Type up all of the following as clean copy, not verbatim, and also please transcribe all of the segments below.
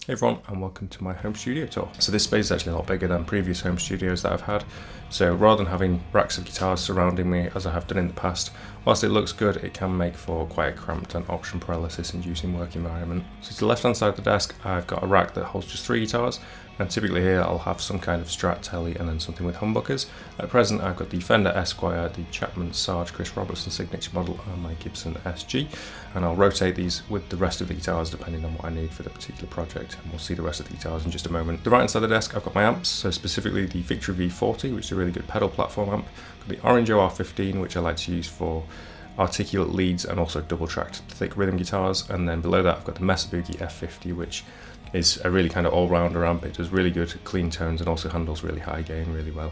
Hey everyone, and welcome to my home studio tour. So this space is actually a lot bigger than previous home studios that I've had. So rather than having racks of guitars surrounding me as I have done in the past, whilst it looks good, it can make for quite a cramped and option paralysis inducing work environment. So to the left hand side of the desk, I've got a rack that holds just 3 guitars, and typically here I'll have some kind of Strat telly and then something with humbuckers. At present I've got the Fender Esquire, the Chapman Sarge Chris Robertson signature model, and my Gibson SG, and I'll rotate these with the rest of the guitars depending on what I need for the particular project, and we'll see the rest of the guitars in just a moment. The right hand side of the desk I've got my amps, so specifically the Victory V40, which is a really good pedal platform amp, got the Orange OR15, which I like to use for articulate leads and also double tracked thick rhythm guitars, and then below that I've got the Mesa Boogie F50, which is a really kind of all-rounder amp. It does really good clean tones and also handles really high gain really well.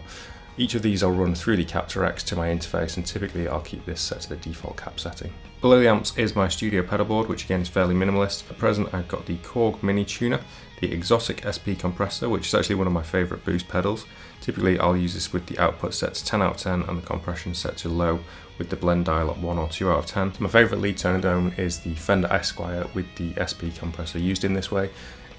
Each of these I'll run through the Capture X to my interface, and typically I'll keep this set to the default cap setting. Below the amps is my studio pedal board, which again is fairly minimalist. At present I've got the Korg Mini Tuner, the Exotic SP compressor, which is actually one of my favourite boost pedals. Typically I'll use this with the output set to 10 out of 10 and the compression set to low with the blend dial at 1 or 2 out of 10. My favourite lead tone dome is the Fender Esquire with the SP compressor used in this way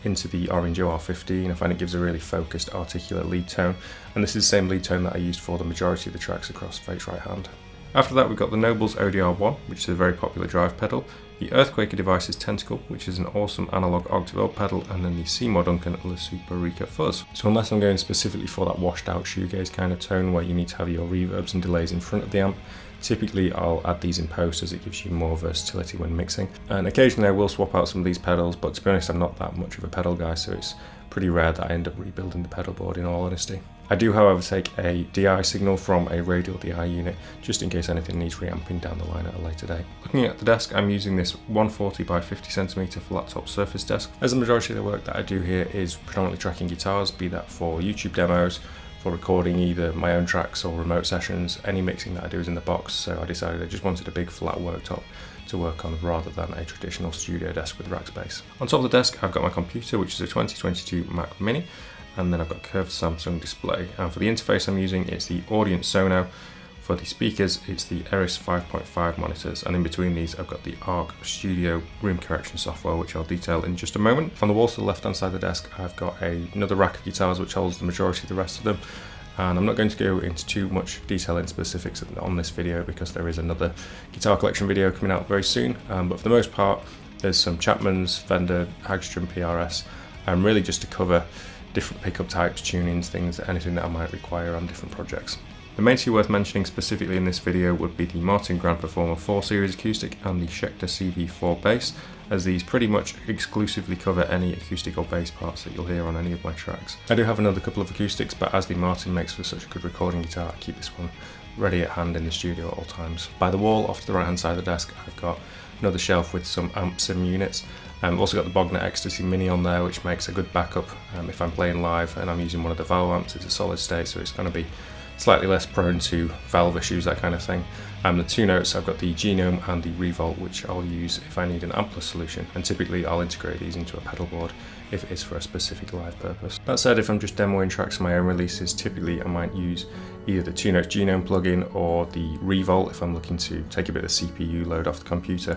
into the Orange OR15. I find it gives a really focused, articulate lead tone, and this is the same lead tone that I used for the majority of the tracks across Fate's Right Hand. After that we've got the Nobles ODR1, which is a very popular drive pedal, the Earthquaker Devices Tentacle, which is an awesome analog octave oak pedal, and then the Seymour Duncan La Super Rica Fuzz. So unless I'm going specifically for that washed out shoegaze kind of tone where you need to have your reverbs and delays in front of the amp, typically I'll add these in post as it gives you more versatility when mixing. And occasionally I will swap out some of these pedals, but to be honest I'm not that much of a pedal guy, so it's pretty rare that I end up rebuilding the pedal board in all honesty. I do however take a DI signal from a radial DI unit just in case anything needs reamping down the line at a later date. Looking at the desk, I'm using this 140 by 50 cm laptop Surface desk, as the majority of the work that I do here is predominantly tracking guitars, be that for YouTube demos, for recording either my own tracks or remote sessions. Any mixing that I do is in the box, so I decided I just wanted a big flat worktop to work on rather than a traditional studio desk with rack space. On top of the desk I've got my computer, which is a 2022 Mac Mini, and then I've got a curved Samsung display, and for the interface I'm using it's the Audience Sono. For the speakers it's the Eris 5.5 monitors, and in between these I've got the Arc Studio room correction software, which I'll detail in just a moment. On the walls to the left hand side of the desk I've got another rack of guitars which holds the majority of the rest of them, and I'm not going to go into too much detail in specifics on this video because there is another guitar collection video coming out very soon, but for the most part there's some Chapman's, Fender, Hagstrom PRS, and really just to cover different pickup types, tunings, things, anything that I might require on different projects. The main two worth mentioning specifically in this video would be the Martin Grand Performer 4 Series acoustic and the Schecter CV4 bass, as these pretty much exclusively cover any acoustic or bass parts that you'll hear on any of my tracks. I do have another couple of acoustics, but as the Martin makes for such a good recording guitar, I keep this one ready at hand in the studio at all times. By the wall, off to the right hand side of the desk, I've got another shelf with some amp sim units. I've also got the Bogner Ecstasy Mini on there, which makes a good backup if I'm playing live and I'm using one of the valve amps. It's a solid state, so it's going to be slightly less prone to valve issues, that kind of thing. The two notes, I've got the Genome and the Revolt, which I'll use if I need an ampless solution, and typically I'll integrate these into a pedal board if it is for a specific live purpose. That said, if I'm just demoing tracks for my own releases, typically I might use either the Two Notes Genome plugin or the Revolt if I'm looking to take a bit of CPU load off the computer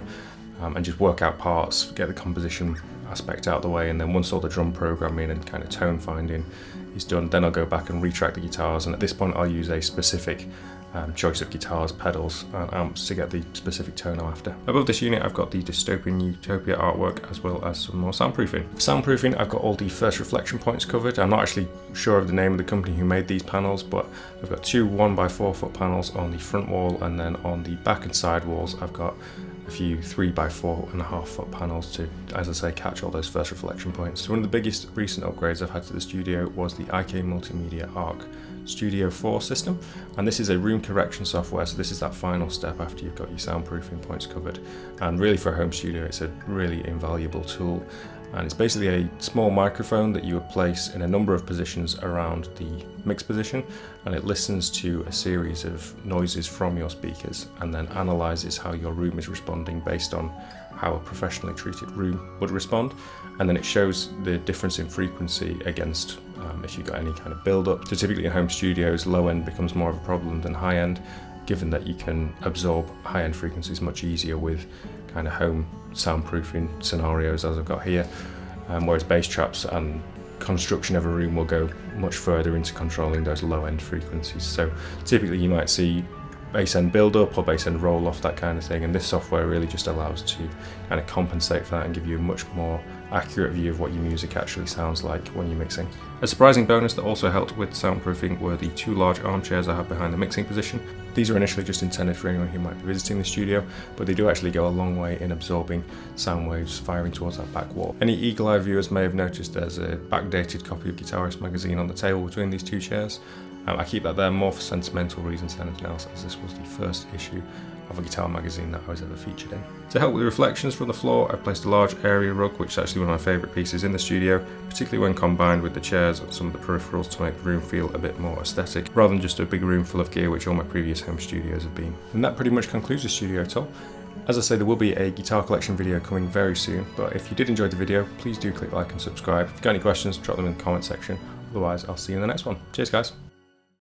and just work out parts, get the composition aspect out of the way, and then once all the drum programming and kind of tone finding is done, then I'll go back and retrack the guitars, and at this point I'll use a specific choice of guitars, pedals and amps to get the specific tone I'm after. Above this unit I've got the Dystopian Utopia artwork as well as some more soundproofing. For soundproofing I've got all the first reflection points covered. I'm not actually sure of the name of the company who made these panels, but I've got 2 1x4 foot panels on the front wall, and then on the back and side walls I've got a few 3x4.5 foot panels to, as I say, catch all those first reflection points. So one of the biggest recent upgrades I've had to the studio was the IK Multimedia Arc Studio 4 system, and this is a room correction software, so this is that final step after you've got your soundproofing points covered, and really for a home studio it's a really invaluable tool. And it's basically a small microphone that you would place in a number of positions around the mix position, and it listens to a series of noises from your speakers and then analyzes how your room is responding based on how a professionally treated room would respond, and then it shows the difference in frequency against if you've got any kind of build-up. So typically in home studios, low end becomes more of a problem than high end, given that you can absorb high-end frequencies much easier with kind of home soundproofing scenarios as I've got here. whereas bass traps and construction of a room will go much further into controlling those low end frequencies. So typically you might see bass end build up or bass end roll off, that kind of thing, and this software really just allows to kind of compensate for that and give you a much more accurate view of what your music actually sounds like when you're mixing. A surprising bonus that also helped with soundproofing were the 2 large armchairs I have behind the mixing position. These are initially just intended for anyone who might be visiting the studio, but they do actually go a long way in absorbing sound waves firing towards that back wall. Any eagle-eyed viewers may have noticed there's a backdated copy of Guitarist magazine on the table between these 2 chairs. I keep that there more for sentimental reasons than anything else, as this was the first issue of a guitar magazine that I was ever featured in. To help with reflections from the floor, I placed a large area rug, which is actually one of my favourite pieces in the studio, particularly when combined with the chairs and some of the peripherals to make the room feel a bit more aesthetic, rather than just a big room full of gear, which all my previous home studios have been. And that pretty much concludes the studio tour. As I say, there will be a guitar collection video coming very soon, but if you did enjoy the video, please do click like and subscribe. If you've got any questions, drop them in the comment section. Otherwise, I'll see you in the next one. Cheers, guys.